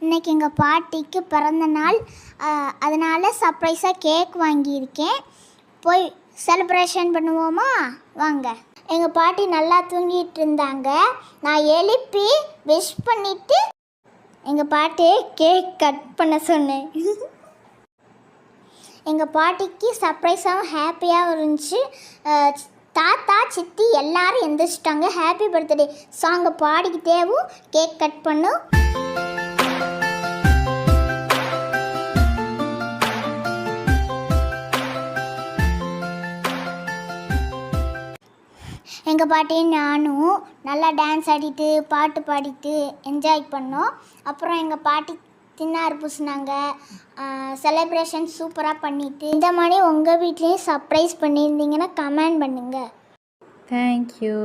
இன்றைக்கி எங்கள் பாட்டிக்கு பிறந்த நாள், அதனால் சர்ப்ரைஸாக கேக் வாங்கியிருக்கேன். போய் செலிப்ரேஷன் பண்ணுவோமா? வாங்க. எங்கள் பாட்டி நல்லா தூங்கிட்டு இருந்தாங்க. நான் எழுப்பி விஷ் பண்ணிவிட்டு எங்கள் பாட்டி கேக் கட் பண்ண சொன்னேன். எங்கள் பாட்டிக்கு சர்ப்ரைஸாகவும் ஹாப்பியாகவும் இருந்துச்சு. தாத்தா சித்தி எல்லோரும் எந்திரிச்சிட்டாங்க. ஹாப்பி பர்த்டே சாங்கை பாடிக்கிட்டேவும் கேக் கட் பண்ணும். எங்கள் பாட்டியும் நானும் நல்லா டான்ஸ் ஆடிட்டு பாட்டு பாடிட்டு என்ஜாய் பண்ணோம். அப்புறம் எங்கள் பாட்டி தின்னார் பூசினாங்க. செலிப்ரேஷன் சூப்பராக பண்ணிவிட்டு, இந்த மாதிரி உங்கள் வீட்லேயும் சர்ப்ரைஸ் பண்ணியிருந்தீங்கன்னா கமெண்ட் பண்ணுங்கள். தேங்க்யூ.